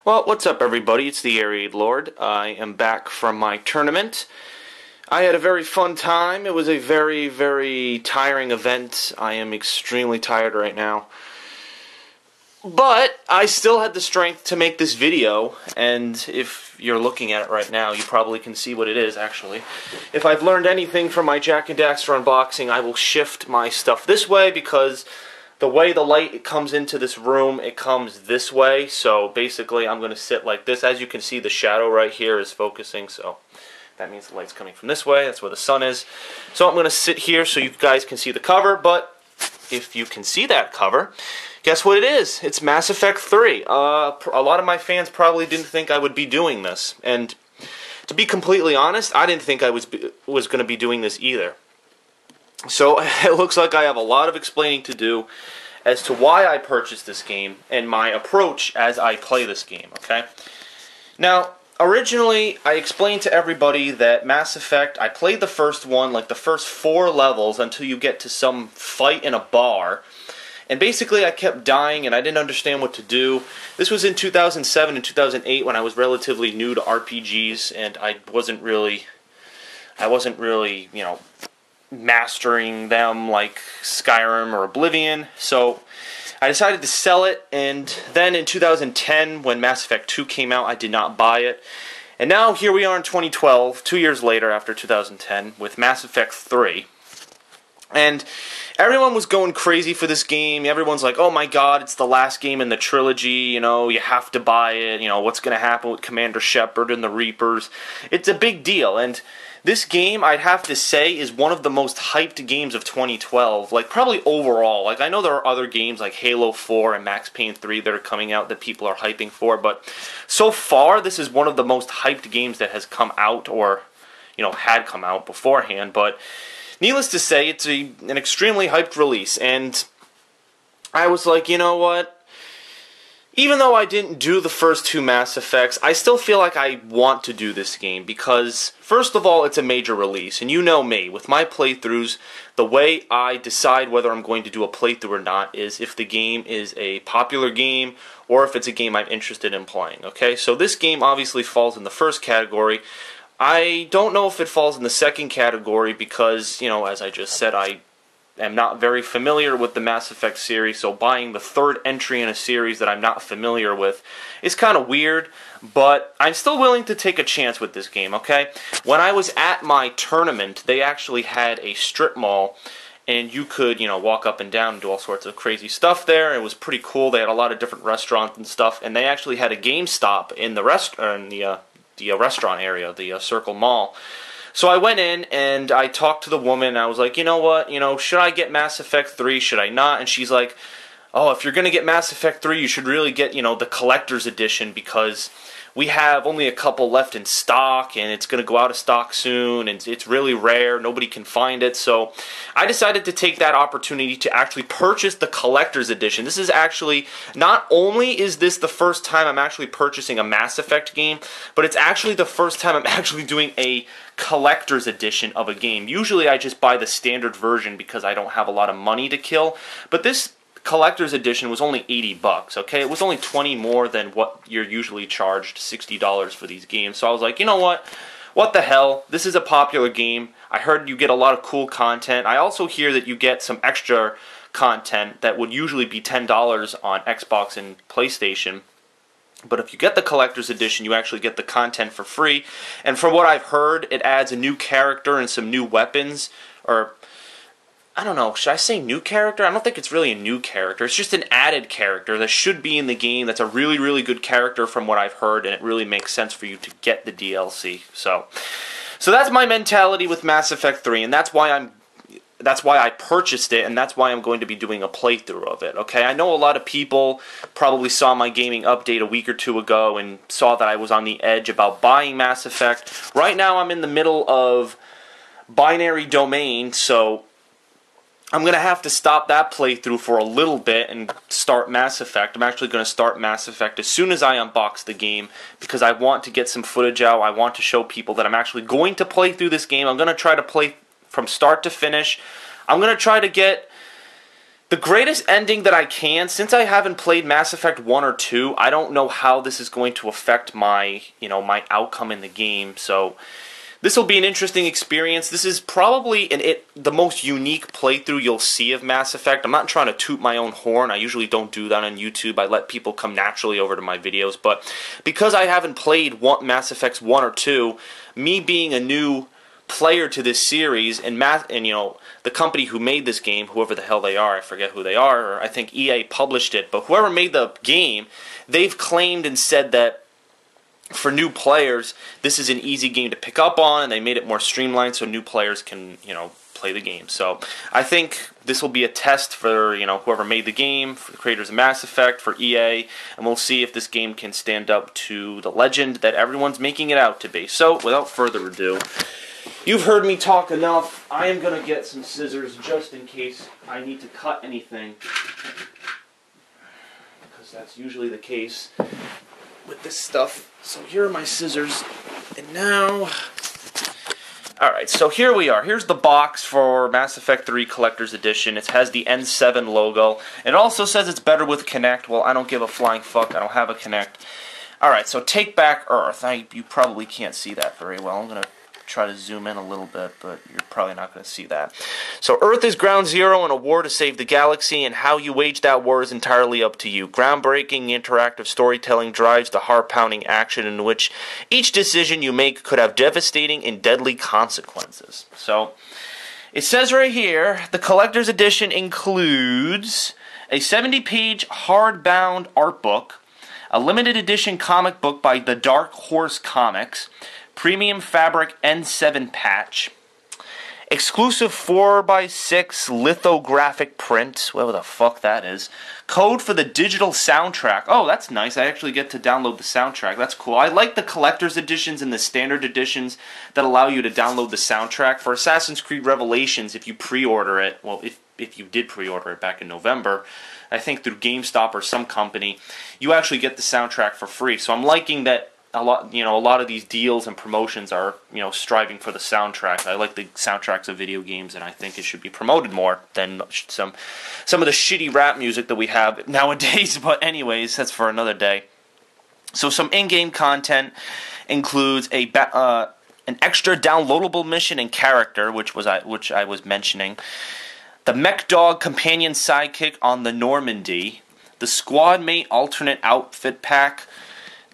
Well, what's up, everybody? It's TheAireaidLord. I am back from my tournament. I had a very fun time. It was a very, very tiring event. I am extremely tired right now. But I still had the strength to make this video, and if you're looking at it right now, you probably can see what it is, actually. If I've learned anything from my Jak and Daxter unboxing, I will shift my stuff this way, because the way the light comes into this room, it comes this way. So basically, I'm going to sit like this. As you can see, the shadow right here is focusing, so that means the light's coming from this way. That's where the sun is. So I'm going to sit here so you guys can see the cover, but if you can see that cover, guess what it is? It's Mass Effect 3. A lot of my fans probably didn't think I would be doing this, and to be completely honest, I didn't think I was going to be doing this either. So it looks like I have a lot of explaining to do as to why I purchased this game and my approach as I play this game, okay? Now, originally, I explained to everybody that Mass Effect, I played the first one, like the first 4 levels until you get to some fight in a bar. And basically, I kept dying and I didn't understand what to do. This was in 2007 and 2008 when I was relatively new to RPGs, and I wasn't really, you know, mastering them like Skyrim or Oblivion. So I decided to sell it, and then in 2010 when Mass Effect 2 came out, I did not buy it. And now here we are in 2012, 2 years later after 2010, with Mass Effect 3. And everyone was going crazy for this game. Everyone's like, oh my god, it's the last game in the trilogy, you know, you have to buy it, you know, what's going to happen with Commander Shepard and the Reapers. It's a big deal, and this game, I'd have to say, is one of the most hyped games of 2012, like, probably overall. Like, I know there are other games like Halo 4 and Max Payne 3 that are coming out that people are hyping for, but so far, this is one of the most hyped games that has come out, or, you know, had come out beforehand, but needless to say, it's an extremely hyped release, and I was like, you know what? Even though I didn't do the first 2 Mass Effects, I still feel like I want to do this game because, first of all, it's a major release, and you know me, with my playthroughs, the way I decide whether I'm going to do a playthrough or not is if the game is a popular game or if it's a game I'm interested in playing, okay? So this game obviously falls in the first category. I don't know if it falls in the second category because, you know, as I just said, I am not very familiar with the Mass Effect series, so buying the 3rd entry in a series that I'm not familiar with is kind of weird, but I'm still willing to take a chance with this game, okay? When I was at my tournament, they actually had a strip mall, and you could, you know, walk up and down and do all sorts of crazy stuff there. It was pretty cool. They had a lot of different restaurants and stuff, and they actually had a GameStop in the restaurant area, the Circle Mall. So I went in and I talked to the woman, and I was like, you know what, you know, should I get Mass Effect 3, should I not? And she's like, oh, if you're going to get Mass Effect 3, you should really get, you know, the collector's edition because we have only a couple left in stock, and it's going to go out of stock soon, and it's really rare, nobody can find it. So I decided to take that opportunity to actually purchase the collector's edition. This is actually, not only is this the first time I'm actually purchasing a Mass Effect game, but it's actually the first time I'm actually doing a collector's edition of a game. Usually I just buy the standard version because I don't have a lot of money to kill, but this collector's edition was only $80, okay? It was only 20 more than what you're usually charged, $60 for these games. So I was like, you know what the hell? This is a popular game. I heard you get a lot of cool content. I also hear that you get some extra content that would usually be $10 on Xbox and PlayStation. But if you get the collector's edition, you actually get the content for free. And from what I've heard, it adds a new character and some new weapons, or I don't know, should I say new character? I don't think it's really a new character. It's just an added character that should be in the game. That's a really, really good character from what I've heard, and it really makes sense for you to get the DLC. So that's my mentality with Mass Effect 3, and that's why I purchased it, and that's why I'm going to be doing a playthrough of it, okay? I know a lot of people probably saw my gaming update a week or 2 ago and saw that I was on the edge about buying Mass Effect. Right now I'm in the middle of Binary Domain, so I'm going to have to stop that playthrough for a little bit and start Mass Effect. I'm actually going to start Mass Effect as soon as I unbox the game because I want to get some footage out. I want to show people that I'm actually going to play through this game. I'm going to try to play from start to finish. I'm going to try to get The greatest ending that I can, since I haven't played Mass Effect 1 or 2, I don't know how this is going to affect my, my outcome in the game, so this will be an interesting experience. This is probably the most unique playthrough you'll see of Mass Effect. I'm not trying to toot my own horn. I usually don't do that on YouTube. I let people come naturally over to my videos, but because I haven't played Mass Effects 1 or 2, me being a new player to this series, and the company who made this game, whoever the hell they are, I forget who they are, or I think EA published it, but whoever made the game, they've claimed and said that for new players, this is an easy game to pick up on, and they made it more streamlined so new players can, play the game. So I think this will be a test for, whoever made the game, for the creators of Mass Effect, for EA, and we'll see if this game can stand up to the legend that everyone's making it out to be. So, without further ado, you've heard me talk enough. I am going to get some scissors just in case I need to cut anything, because that's usually the case with this stuff. So here are my scissors, and now... Alright, so here we are. Here's the box for Mass Effect 3 Collector's Edition. It has the N7 logo. It also says it's better with Kinect. Well, I don't give a flying fuck. I don't have a Kinect. Alright, so Take Back Earth. You probably can't see that very well. I'm going to try to zoom in a little bit, but you're probably not going to see that. So Earth is ground zero in a war to save the galaxy, and how you wage that war is entirely up to you. Groundbreaking interactive storytelling drives the heart-pounding action in which each decision you make could have devastating and deadly consequences. So it says right here, the collector's edition includes a 70-page hardbound art book, a limited edition comic book by the Dark Horse Comics, premium fabric N7 patch, exclusive 4x6 lithographic print, whatever the fuck that is, code for the digital soundtrack. Oh, that's nice. I actually get to download the soundtrack. That's cool. I like the collector's editions and the standard editions that allow you to download the soundtrack. For Assassin's Creed Revelations, if you pre-order it, well, if you did pre-order it back in November, I think through GameStop or some company, you actually get the soundtrack for free. So I'm liking that a lot of these deals and promotions are, striving for the soundtrack. I like the soundtracks of video games, and I think it should be promoted more than some of the shitty rap music that we have nowadays. But anyways, that's for another day. So some in-game content includes an extra downloadable mission and character, which I was mentioning, the Mech Dog companion sidekick on the Normandy, the Squad Mate alternate outfit pack,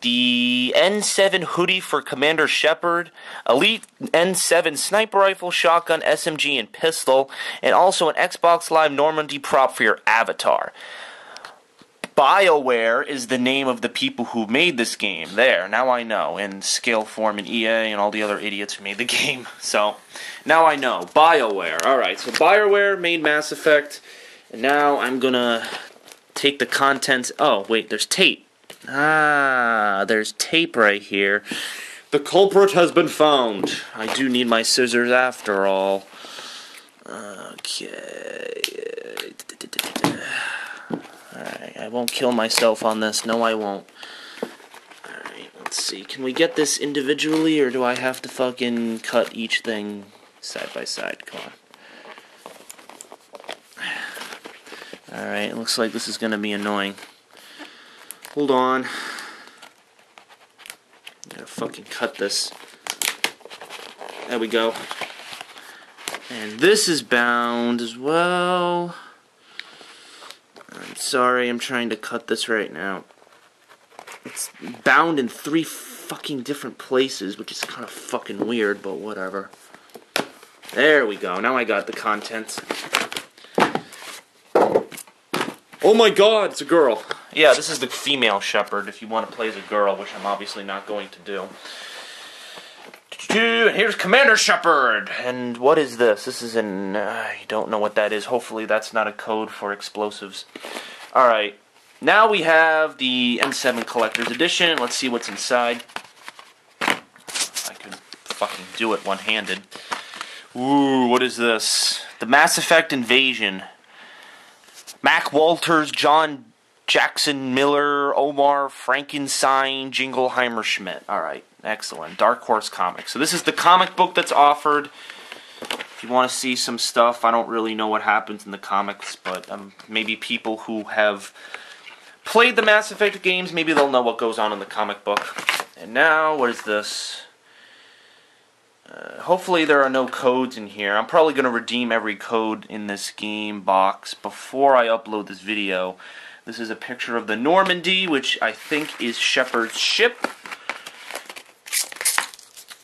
the N7 hoodie for Commander Shepard, Elite N7 sniper rifle, shotgun, SMG, and pistol, and also an Xbox Live Normandy prop for your avatar. BioWare is the name of the people who made this game. There, now I know. And Scaleform and EA and all the other idiots who made the game. So, now I know. BioWare. Alright, so BioWare made Mass Effect, and now I'm gonna take the contents... Oh, wait, there's tape. Ah, there's tape right here. The culprit has been found. I do need my scissors after all. Okay. Alright, I won't kill myself on this. No, I won't. Alright, let's see. Can we get this individually, or do I have to fucking cut each thing side by side? Come on. Alright, it looks like this is gonna be annoying. Hold on. I gotta fucking cut this. There we go. And this is bound as well. I'm sorry, I'm trying to cut this right now. It's bound in 3 fucking different places, which is kind of fucking weird, but whatever. There we go. Now I got the contents. Oh my god, it's a girl. Yeah, this is the female Shepard, if you want to play as a girl, which I'm obviously not going to do. And here's Commander Shepard! And what is this? This is an... I don't know what that is. Hopefully that's not a code for explosives. Alright, now we have the N7 Collector's Edition. Let's see what's inside. If I could fucking do it one-handed. Ooh, what is this? The Mass Effect Invasion. Mac Walters, John Jackson Miller, Omar Frankenstein, Jingleheimer Schmidt. Alright, excellent. Dark Horse Comics. So this is the comic book that's offered. If you want to see some stuff, I don't really know what happens in the comics, but maybe people who have played the Mass Effect games, maybe they'll know what goes on in the comic book. And now, what is this? Hopefully there are no codes in here. I'm probably going to redeem every code in this game box before I upload this video. This is a picture of the Normandy, which I think is Shepard's ship.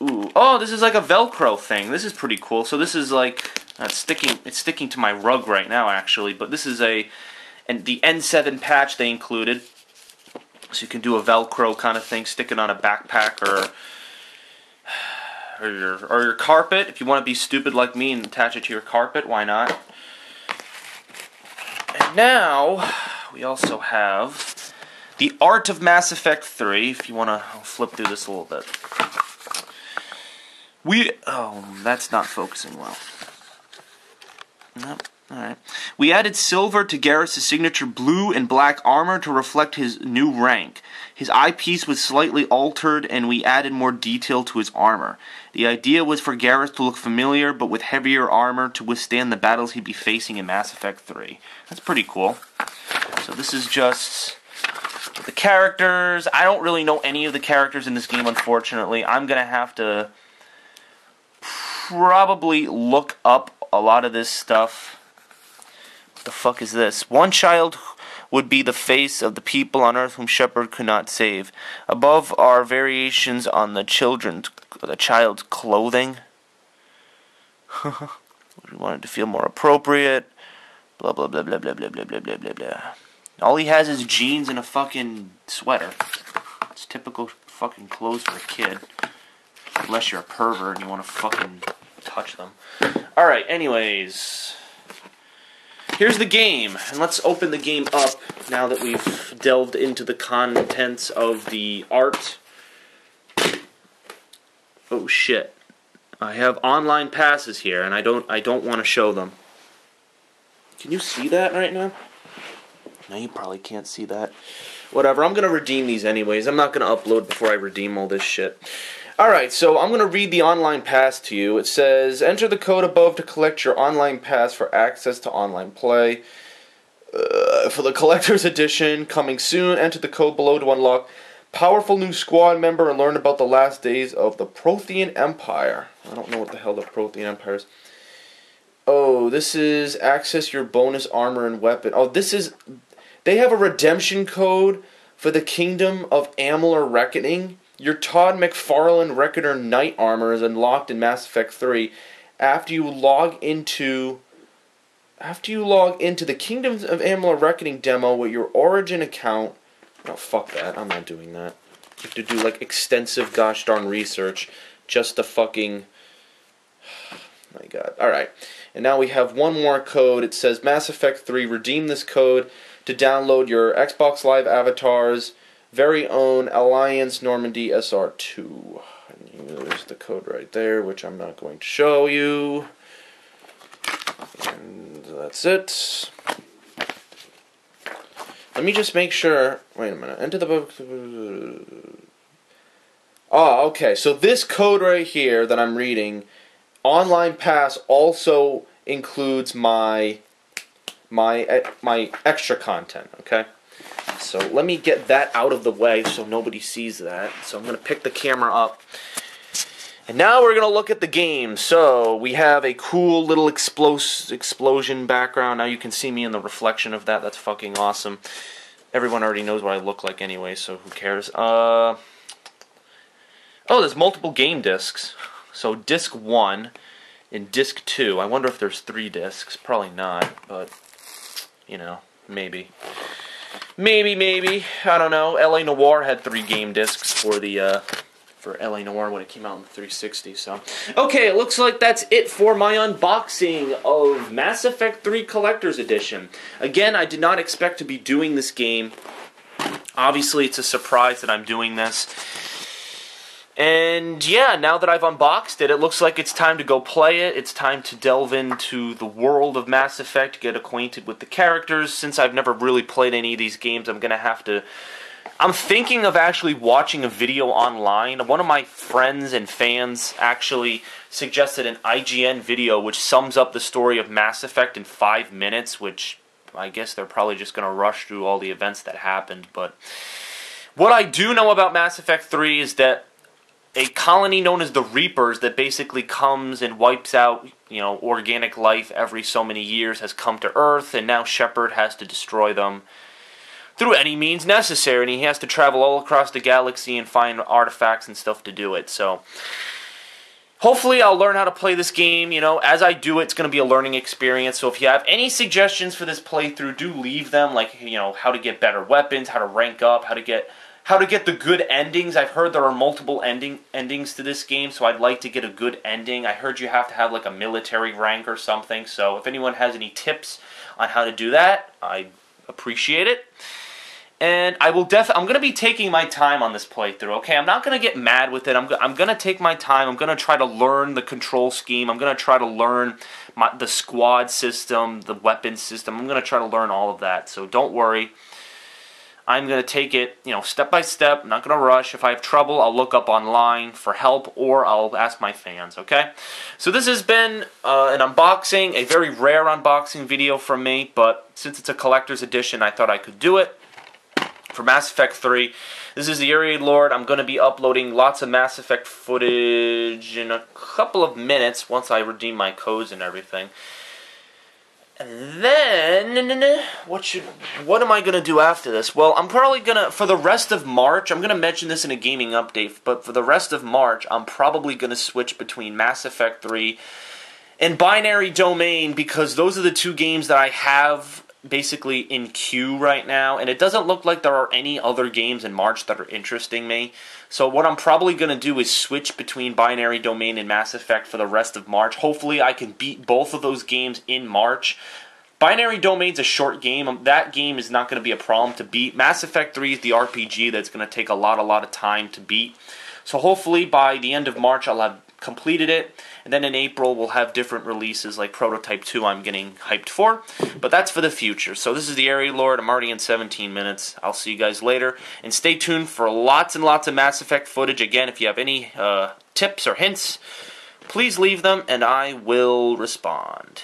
Ooh. Oh, this is like a Velcro thing. This is pretty cool. So this is like, it's sticking to my rug right now, actually. But this is the N7 patch they included. So you can do a Velcro kind of thing, stick it on a backpack or your carpet. If you want to be stupid like me and attach it to your carpet, why not? And now, we also have The Art of Mass Effect 3. If you want to, I'll flip through this a little bit. Oh, that's not focusing well. Nope. Alright. We added silver to Garrus' signature blue and black armor to reflect his new rank. His eyepiece was slightly altered, and we added more detail to his armor. The idea was for Garrus to look familiar, but with heavier armor to withstand the battles he'd be facing in Mass Effect 3. That's pretty cool. So this is just the characters. I don't really know any of the characters in this game, unfortunately. I'm going to have to probably look up a lot of this stuff. What the fuck is this? One child would be the face of the people on Earth whom Shepard could not save. Above are variations on the child's clothing. We wanted to feel more appropriate. Blah blah blah blah blah blah blah blah blah blah blah. All he has is jeans and a fucking sweater. It's typical fucking clothes for a kid. Unless you're a pervert and you want to fucking touch them. Alright, anyways. Here's the game. And let's open the game up now that we've delved into the contents of the art. Oh shit. I have online passes here and I don't want to show them. Can you see that right now? No, you probably can't see that. Whatever, I'm going to redeem these anyways. I'm not going to upload before I redeem all this shit. Alright, so I'm going to read the online pass to you. It says, enter the code above to collect your online pass for access to online play. For the collector's edition, coming soon, enter the code below to unlock powerful new squad member and learn about the last days of the Prothean Empire. I don't know what the hell the Prothean Empire is. Oh, this is access your bonus armor and weapon. Oh, this is... They have a redemption code for the Kingdom of Amalur Reckoning. Your Todd McFarlane Reckoner Knight armor is unlocked in Mass Effect 3 after you log into the Kingdoms of Amalur Reckoning demo with your Origin account. Oh, fuck that. I'm not doing that. You have to do, like, extensive gosh darn research just to fucking... My god. Alright. And now we have one more code. It says Mass Effect 3. Redeem this code to download your Xbox Live Avatar's very own Alliance Normandy SR2. And there's the code right there, which I'm not going to show you. And that's it. Let me just make sure. Wait a minute. Enter the book. Oh, okay. So this code right here that I'm reading, Online Pass, also includes my extra content. Okay. So let me get that out of the way so nobody sees that. So I'm going to pick the camera up. And now we're going to look at the game. So we have a cool little explosion background. Now you can see me in the reflection of that. That's fucking awesome. Everyone already knows what I look like anyway, so who cares? Oh, there's multiple game discs. So disc 1 and disc 2. I wonder if there's 3 discs. Probably not, but, you know, maybe. Maybe. I don't know. L.A. Noire had 3 game discs for L.A. Noire when it came out in the 360, so. Okay, it looks like that's it for my unboxing of Mass Effect 3 Collector's Edition. Again, I did not expect to be doing this game. Obviously, it's a surprise that I'm doing this. And yeah, now that I've unboxed it, it looks like it's time to go play it. It's time to delve into the world of Mass Effect, get acquainted with the characters. Since I've never really played any of these games, I'm going to have to I'm thinking of actually watching a video online. One of my friends and fans actually suggested an IGN video which sums up the story of Mass Effect in 5 minutes, which I guess they're probably just going to rush through all the events that happened. But what I do know about Mass Effect 3 is that a colony known as the Reapers that basically comes and wipes out, organic life every so many years has come to Earth, and now Shepard has to destroy them through any means necessary, and he has to travel all across the galaxy and find artifacts and stuff to do it. So hopefully I'll learn how to play this game. As I do it, it's going to be a learning experience. So if you have any suggestions for this playthrough, do leave them, like, how to get better weapons, how to rank up, how to get the good endings. I've heard there are multiple endings to this game, so I'd like to get a good ending. I heard you have to have like a military rank or something, so if anyone has any tips on how to do that, I appreciate it. And I'm going to be taking my time on this playthrough, okay? I'm not going to get mad with it. I'm going to take my time. I'm going to try to learn the control scheme. I'm going to try to learn the squad system, the weapon system. I'm going to try to learn all of that, so don't worry. I'm going to take it, step by step. I'm not going to rush. If I have trouble, I'll look up online for help, or I'll ask my fans, okay? So this has been an unboxing, a very rare unboxing video from me, but since it's a collector's edition, I thought I could do it. For Mass Effect 3, this is TheAireaidLord. I'm going to be uploading lots of Mass Effect footage in a couple of minutes once I redeem my codes and everything. And then, what am I going to do after this? Well, I'm probably going to, for the rest of March, I'm going to mention this in a gaming update, but for the rest of March, I'm probably going to switch between Mass Effect 3 and Binary Domain, because those are the two games that I have basically in queue right now, and it doesn't look like there are any other games in March that are interesting me. So what I'm probably going to do is switch between Binary Domain and Mass Effect for the rest of March. Hopefully I can beat both of those games in March. Binary Domain's a short game. That game is not going to be a problem to beat. Mass Effect 3 is the RPG that's going to take a lot of time to beat. So hopefully by the end of March I'll have completed it, and then in April we'll have different releases like Prototype 2 I'm getting hyped for, but that's for the future. So this is TheAireaidLord. I'm already in 17 minutes. I'll see you guys later, and stay tuned for lots and lots of Mass Effect footage. Again, if you have any tips or hints, please leave them and I will respond.